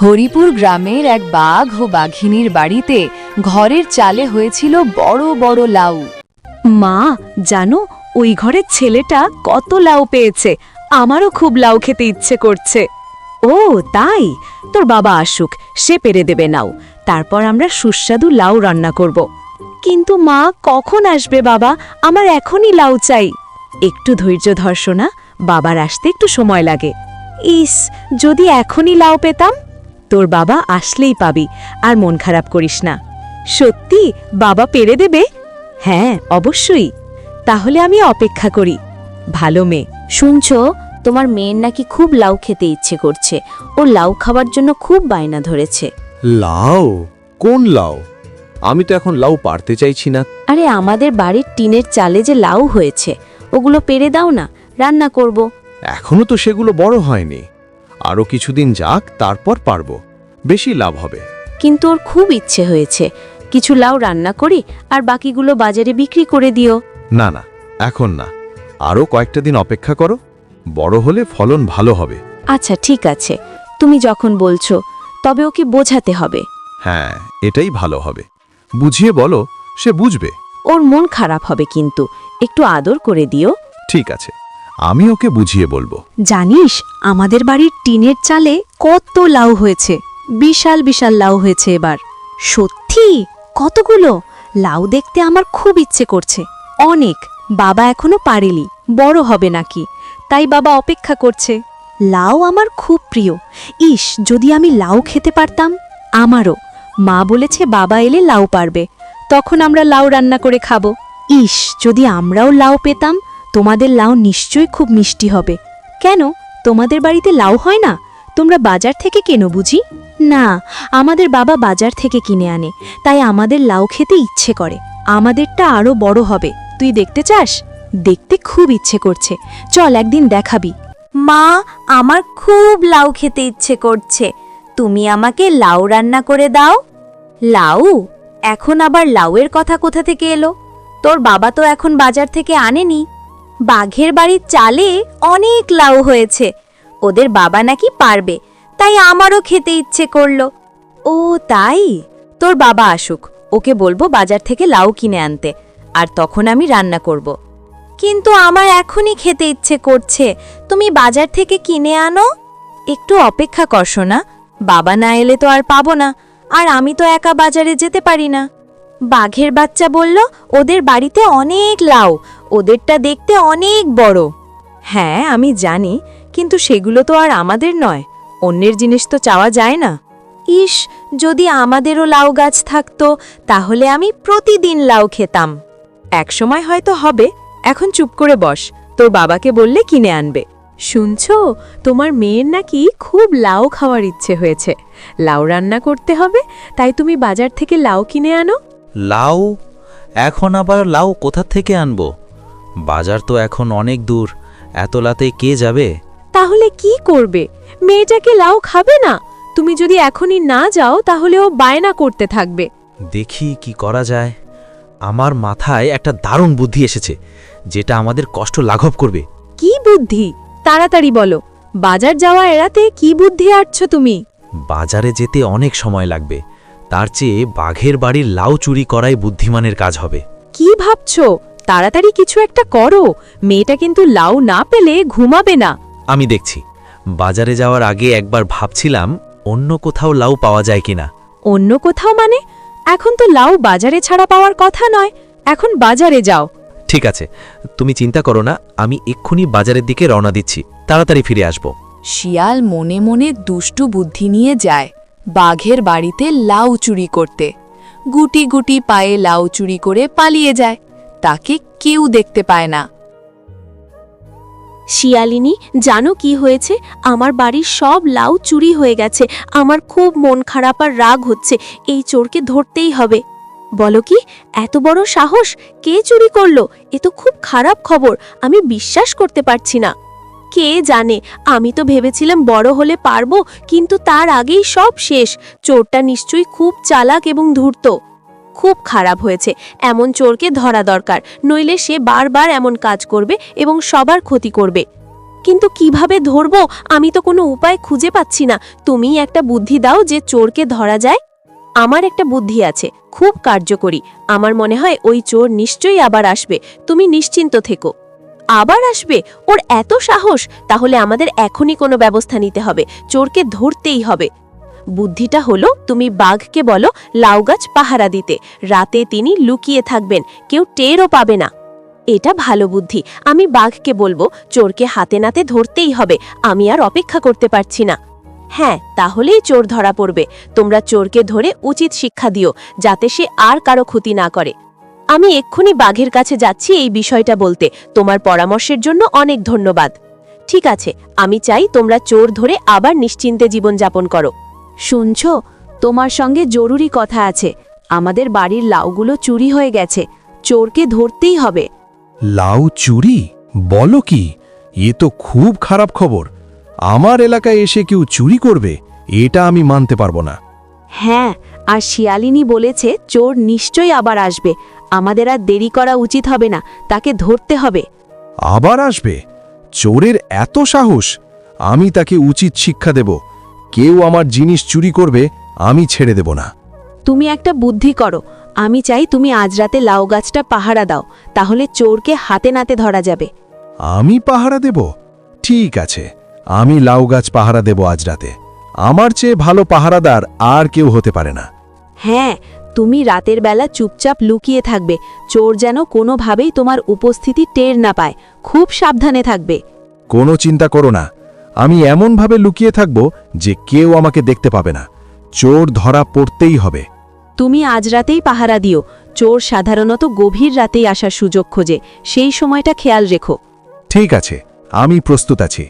হরিপুর গ্রামের এক বাঘ ও বাঘিনীর বাড়িতে ঘরের চালে হয়েছিল বড় বড় লাউ। মা, জানো ওই ঘরের ছেলেটা কত লাউ পেয়েছে। আমারও খুব লাউ খেতে ইচ্ছে করছে। ও তাই? তোর বাবা আসুক, সে পেরে দেবে নাও। তারপর আমরা সুস্বাদু লাউ রান্না করব। কিন্তু মা, কখন আসবে বাবা? আমার এখনই লাউ চাই। একটু ধৈর্য ধর সোনা, বাবার আসতে একটু সময় লাগে। ইস, যদি এখনই লাউ পেতাম। তোর বাবা আসলেই পাবি, আর মন খারাপ করিস না। সত্যি বাবা পেরে দেবে? হ্যাঁ, অবশ্যই। তাহলে আমি অপেক্ষা করি। ভালো মেয়ে। শুনছো, তোমার মেয়ের নাকি খুব লাউ খেতে ইচ্ছে করছে। ও লাউ খাবার জন্য খুব বায়না ধরেছে। লাউ? কোন লাউ? আমি তো এখন লাউ পারতে চাইছি না। আরে আমাদের বাড়ির টিনের চালে যে লাউ হয়েছে, ওগুলো পেরে দাও না, রান্না করব। এখনো তো সেগুলো বড় হয়নি। আরো কিছুদিন যাক, তারপর পারবো। বেশি লাভ হবে। কিন্তু ওর খুব ইচ্ছে হয়েছে। কিছু লাউ রান্না করি আর বাকিগুলো বাজারে বিক্রি করে দিও। না না, এখন না। আরো কয়েকটা দিন অপেক্ষা করো। বড় হলে ফলন ভালো হবে। আচ্ছা ঠিক আছে, তুমি যখন বলছো, তবে ওকে বোঝাতে হবে। হ্যাঁ, এটাই ভালো হবে। বুঝিয়ে বলো, সে বুঝবে। ওর মন খারাপ হবে, কিন্তু একটু আদর করে দিও। ঠিক আছে, আমি ওকে বুঝিয়ে বলবো। জানিস, আমাদের বাড়ির টিনের চালে কত লাউ হয়েছে। বিশাল বিশাল লাউ হয়েছে এবার। সত্যি? কতগুলো লাউ দেখতে আমার খুব ইচ্ছে করছে। অনেক। বাবা এখনো পারেনি, বড় হবে নাকি, তাই বাবা অপেক্ষা করছে। লাউ আমার খুব প্রিয়। ইস, যদি আমি লাউ খেতে পারতাম। আমারও। মা বলেছে বাবা এলে লাউ পারবে, তখন আমরা লাউ রান্না করে খাবো। ইস, যদি আমরাও লাউ পেতাম। তোমাদের লাউ নিশ্চয়ই খুব মিষ্টি হবে। কেন, তোমাদের বাড়িতে লাউ হয় না? তোমরা বাজার থেকে কেনো বুঝি? না, আমাদের বাবা বাজার থেকে কিনে আনে, তাই আমাদের লাউ খেতে ইচ্ছে করে। আমাদেরটা আরো বড় হবে। তুই দেখতে চাস? দেখতে খুব ইচ্ছে করছে। চল একদিন দেখাবি। মা, আমার খুব লাউ খেতে ইচ্ছে করছে। তুমি আমাকে লাউ রান্না করে দাও। লাউ? এখন আবার লাউয়ের কথা কোথা থেকে এলো? তোর বাবা তো এখন বাজার থেকে আনেনি। বাঘের বাড়ির চালে অনেক লাউ হয়েছে। ওদের বাবা নাকি পারবে, তাই আমারও খেতে ইচ্ছে করলো। ও তাই? তোর বাবা আসুক, ওকে বলবো বাজার থেকে লাউ কিনে আনতে, আর তখন আমি রান্না করব। কিন্তু আমার এখনই খেতে ইচ্ছে করছে। তুমি বাজার থেকে কিনে আনো। একটু অপেক্ষা করছো না? বাবা না এলে তো আর পাবো না, আর আমি তো একা বাজারে যেতে পারি না। বাঘের বাচ্চা বলল ওদের বাড়িতে অনেক লাউ, ওদেরটা দেখতে অনেক বড়। হ্যাঁ আমি জানি, কিন্তু সেগুলো তো আর আমাদের নয়। অন্যের জিনিস তো চাওয়া যায় না। ইস, যদি আমাদেরও লাউ গাছ থাকতো, তাহলে আমি প্রতিদিন লাউ খেতাম। একসময় হয়তো হবে, এখন চুপ করে বস। তোর বাবাকে বললে কিনে আনবে। শুনছো, তোমার মেয়ের নাকি খুব লাউ খাওয়ার ইচ্ছে হয়েছে। লাউ রান্না করতে হবে, তাই তুমি বাজার থেকে লাউ কিনে আনো। লাউ? এখন আবার লাউ কোথা থেকে আনবো? বাজার তো এখন অনেক দূর, এত রাতে কে যাবে? তাহলে কি করবে? মেয়েটাকে লাউ খাবে না? তুমি যদি এখনই না যাও, তাহলে ও বায়না করতে থাকবে। দেখি কি করা যায়। আমার মাথায় একটা দারুণ বুদ্ধি এসেছে, যেটা আমাদের কষ্ট লাঘব করবে। কি বুদ্ধি? তাড়াতাড়ি বলো। বাজার যাওয়া এড়াতে কি বুদ্ধি আটছো তুমি? বাজারে যেতে অনেক সময় লাগবে, তার চেয়ে বাঘের বাড়ির লাউ চুরি করাই বুদ্ধিমানের কাজ হবে। কি ভাবছো? তাড়াতাড়ি কিছু একটা করো। মেয়েটা কিন্তু লাউ না পেলে ঘুমাবে না। আমি দেখছি। বাজারে যাওয়ার আগে একবার ভাবছিলাম অন্য কোথাও লাউ পাওয়া যায় কিনা। অন্য কোথাও মানে? এখন তো লাউ বাজারে ছাড়া পাওয়ার কথা নয়। এখন বাজারে যাও। ঠিক আছে, তুমি চিন্তা করো না, আমি এক্ষুনি বাজারের দিকে রওনা দিচ্ছি। তাড়াতাড়ি ফিরে আসব। শিয়াল মনে মনে দুষ্টু বুদ্ধি নিয়ে যায় বাঘের বাড়িতে লাউ চুরি করতে। গুটি গুটি পায়ে লাউ চুরি করে পালিয়ে যায়। তাকে কেউ দেখতে পায় না। শিয়ালিনী, জানো কি হয়েছে? আমার বাড়ির সব লাউ চুরি হয়ে গেছে। আমার খুব মন খারাপ আর রাগ হচ্ছে। এই চোরকে ধরতেই হবে। বলো কি? এত বড় সাহস? কে চুরি করলো? এ তো খুব খারাপ খবর। আমি বিশ্বাস করতে পারছি না। কে জানে, আমি তো ভেবেছিলাম বড় হলে পারবো, কিন্তু তার আগেই সব শেষ। চোরটা নিশ্চয়ই খুব চালাক এবং ধূর্ত। খুব খারাপ হয়েছে। এমন চোরকে ধরা দরকার, নইলে সে বারবার এমন কাজ করবে এবং সবার ক্ষতি করবে। কিন্তু কিভাবে ধরবো আমি তো কোনো উপায় খুঁজে পাচ্ছি না। তুমিই একটা বুদ্ধি দাও যে চোরকে ধরা যায়। আমার একটা বুদ্ধি আছে, খুব কার্যকরী। আমার মনে হয় ওই চোর নিশ্চয়ই আবার আসবে, তুমি নিশ্চিন্ত থেকো। আবার আসবে? ওর এত সাহস! তাহলে আমাদের এখনই কোনো ব্যবস্থা নিতে হবে, চোরকে ধরতেই হবে। বুদ্ধিটা হলো, তুমি বাঘকে বলো লাউ গাছ পাহারা দিতে, রাতে তিনি লুকিয়ে থাকবেন, কেউ টেরও পাবে না। এটা ভালো বুদ্ধি। আমি বাঘকে বলবো চোরকে হাতে নাতে ধরতেই হবে, আমি আর অপেক্ষা করতে পারছি না। হ্যাঁ, তাহলেই চোর ধরা পড়বে। তোমরা চোরকে ধরে উচিত শিক্ষা দিও, যাতে সে আর কারো ক্ষতি না করে। আমি এক্ষুনি বাঘের কাছে যাচ্ছি এই বিষয়টা বলতে। তোমার পরামর্শের জন্য অনেক ধন্যবাদ। ঠিক আছে, আমি চাই তোমরা চোর ধরে আবার নিশ্চিন্তে জীবনযাপন করো। শুনছ, তোমার সঙ্গে জরুরি কথা আছে। আমাদের বাড়ির লাউগুলো চুরি হয়ে গেছে, চোরকে ধরতেই হবে। লাউ চুরি? বলো কি? এ তো খুব খারাপ খবর। আমার এলাকায় এসে কেউ চুরি করবে, এটা আমি মানতে পারবো না। হ্যাঁ, আর শিয়ালিনী বলেছে চোর নিশ্চয়ই আবার আসবে। আমাদের আর দেরি করা উচিত হবে না, তাকে ধরতে হবে। আবার আসবে? চোরের এত সাহস! আমি তাকে উচিত শিক্ষা দেব। কেউ আমার জিনিস চুরি করবে, আমি ছেড়ে দেব না। তুমি একটা বুদ্ধি করো। আমি চাই তুমি আজ রাতে লাউ গাছটা পাহারা দাও, তাহলে চোরকে হাতে নাতে ধরা যাবে। আমি পাহারা দেব? ঠিক আছে, আমি লাউ গাছ পাহারা দেব আজ রাতে। আমার চেয়ে ভালো পাহারাদার আর কেউ হতে পারে না। হ্যাঁ, তুমি রাতের বেলা চুপচাপ লুকিয়ে থাকবে, চোর যেন কোনোভাবেই তোমার উপস্থিতি টের না পায়। খুব সাবধানে থাকবে। কোনো চিন্তা করো না, আমি এমনভাবে লুকিয়ে থাকব যে কেউ আমাকে দেখতে পাবে না। চোর ধরা পড়তেই হবে। তুমি আজ রাতেই পাহারা দিও। চোর সাধারণত গভীর রাতেই আসার সুযোগ খোঁজে, সেই সময়টা খেয়াল রেখো। ঠিক আছে, আমি প্রস্তুত আছি।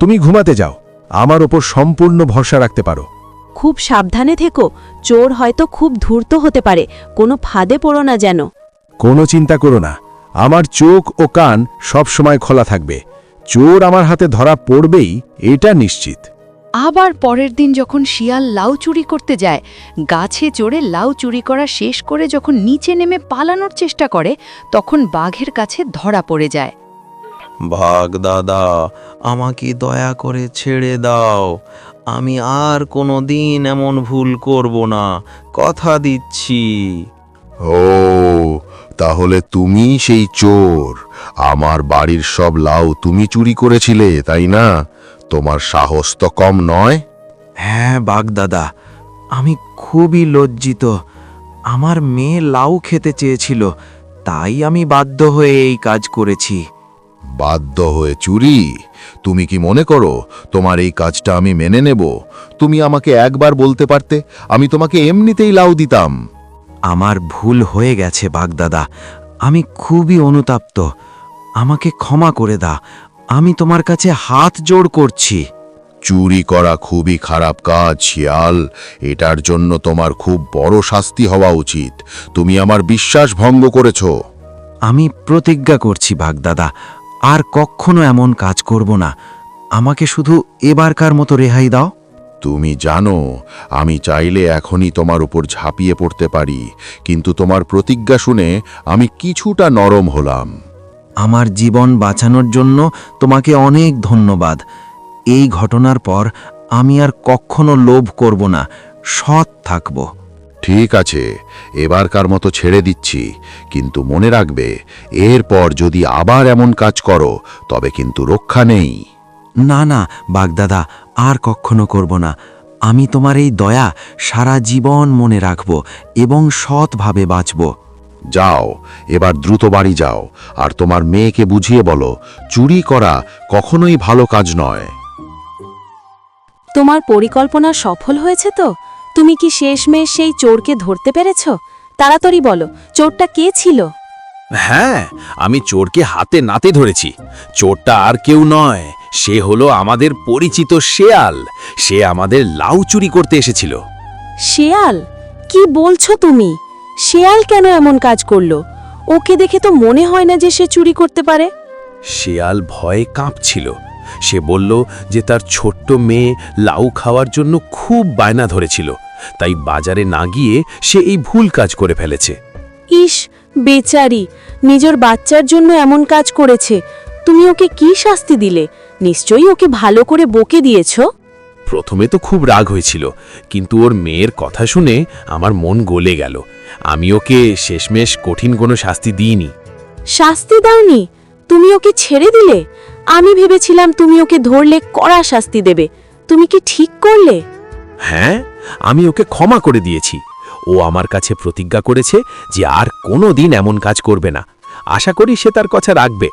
তুমি ঘুমাতে যাও, আমার ওপর সম্পূর্ণ ভরসা রাখতে পারো। খুব সাবধানে থেকো, চোর হয়তো খুব ধূর্ত হতে পারে, কোনো ফাঁদে পড়ো না যেন। কোনো চিন্তা করো না, আমার চোখ ও কান সব সময় খোলা থাকবে। চোর আমার হাতে ধরা পড়বেই, এটা নিশ্চিত। আবার পরের দিন যখন শিয়াল লাউ চুরি করতে যায়, গাছে চড়ে লাউ চুরি করা শেষ করে যখন নিচে নেমে পালানোর চেষ্টা করে, তখন বাঘের কাছে ধরা পড়ে যায়। বাঘ দাদা, আমাকে দয়া করে ছেড়ে দাও। আমি আর কোনো দিন এমন ভুল করব না, কথা দিচ্ছি। ও, তাহলে তুমি সেই চোর। আমার বাড়ির সব লাউ তুমি চুরি করেছিলে, তাই না? তোমার সাহস তো কম নয়। হ্যাঁ বাঘ দাদা, আমি খুবই লজ্জিত। আমার মেয়ে লাউ খেতে চেয়েছিল, তাই আমি বাধ্য হয়ে এই কাজ করেছি। বাধ্য হয়ে চুরি? তুমি কি মনে করো তোমার এই কাজটা আমি মেনে নেব? তুমি আমাকে একবার বলতে পারতে, আমি তোমাকে এমনিতেই লাউ দিতাম। আমার ভুল হয়ে গেছে বাগদাদা, আমি খুবই অনুতপ্ত। আমাকে ক্ষমা করে দাও, আমি তোমার কাছে হাত জোড় করছি। চুরি করা খুবই খারাপ কাজ শিয়াল, এটার জন্য তোমার খুব বড় শাস্তি হওয়া উচিত। তুমি আমার বিশ্বাস ভঙ্গ করেছ। আমি প্রতিজ্ঞা করছি বাগদাদা, আর কখনো এমন কাজ করব না। আমাকে শুধু এবারকার মতো রেহাই দাও। তুমি জানো, আমি চাইলে এখনই তোমার উপর ঝাঁপিয়ে পড়তে পারি, কিন্তু তোমার প্রতিজ্ঞা শুনে আমি কিছুটা নরম হলাম। আমার জীবন বাঁচানোর জন্য তোমাকে অনেক ধন্যবাদ। এই ঘটনার পর আমি আর কখনো লোভ করব না, সৎ থাকব। ঠিক আছে, এবারকার মতো ছেড়ে দিচ্ছি, কিন্তু মনে রাখবে, এরপর যদি আবার এমন কাজ করো তবে কিন্তু রক্ষা নেই। না না বাগদাদা, আর কখনো করব না। আমি তোমার এই দয়া সারা জীবন মনে রাখব এবং সৎভাবে বাঁচব। যাও, এবার দ্রুত বাড়ি যাও, আর তোমার মেয়েকে বুঝিয়ে বলো চুরি করা কখনোই ভালো কাজ নয়। তোমার পরিকল্পনা সফল হয়েছে তো? তুমি কি শেষমেশ সেই চোরকে ধরতে পেরেছ? তাড়াতাড়ি বলো, চোরটা কে ছিল? হ্যাঁ, আমি চোরকে হাতে নাতে ধরেছি। চোরটা আর কেউ নয়, সে হলো আমাদের পরিচিত শেয়াল। সে আমাদের লাউ চুরি করতে এসেছিল। শেয়াল? কি বলছো তুমি? শেয়াল কেন এমন কাজ করলো? ওকে দেখে তো মনে হয় না যে সে চুরি করতে পারে। শেয়াল ভয়ে কাঁপছিল। সে বলল যে তার ছোট্ট মেয়ে লাউ খাওয়ার জন্য খুব বায়না ধরেছিল, তাই বাজারে না গিয়ে সে এই ভুল কাজ করে ফেলেছে। ইস, বেচারি, নিজের বাচ্চার জন্য এমন কাজ করেছে। তুমি ওকে কি শাস্তি দিলে? নিশ্চয়ই ওকে ভালো করে বকে দিয়েছো। প্রথমে তো খুব রাগ হয়েছিল, কিন্তু ওর মেয়ের কথা শুনে আমার মন গলে গেল। আমি ওকে শেষমেশ কঠিন কোনো শাস্তি দিইনি। শাস্তি দাওনি, তুমি ওকে ছেড়ে দিলে। আমি ভেবেছিলাম তুমি ওকে ধরলে কড়া শাস্তি দেবে। তুমি কি ঠিক করলে? হ্যাঁ, আমি ওকে ক্ষমা করে দিয়েছি। ও আমার কাছে প্রতিজ্ঞা করেছে যে আর কোনো দিন এমন কাজ করবে না। আশা করি সে তার কথা রাখবে।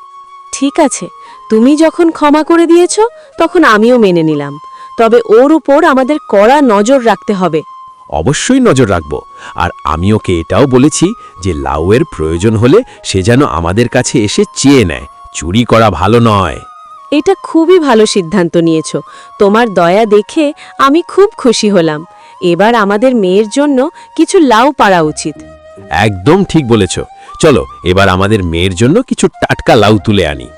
ঠিক আছে, তুমি যখন ক্ষমা করে দিয়েছ তখন আমিও মেনে নিলাম। তবে ওর উপর আমাদের কড়া নজর রাখতে হবে। অবশ্যই নজর রাখব। আর আমি ওকে এটাও বলেছি যে লাউয়ের প্রয়োজন হলে সে যেন আমাদের কাছে এসে চেয়ে নেয়। চুরি করা ভালো নয়। এটা খুবই ভালো সিদ্ধান্ত নিয়েছো। তোমার দয়া দেখে আমি খুব খুশি হলাম। এবার আমাদের মেয়ের জন্য কিছু লাউ পাড়া উচিত। একদম ঠিক বলেছ। চলো এবার আমাদের মেয়ের জন্য কিছু টাটকা লাউ তুলে আনি।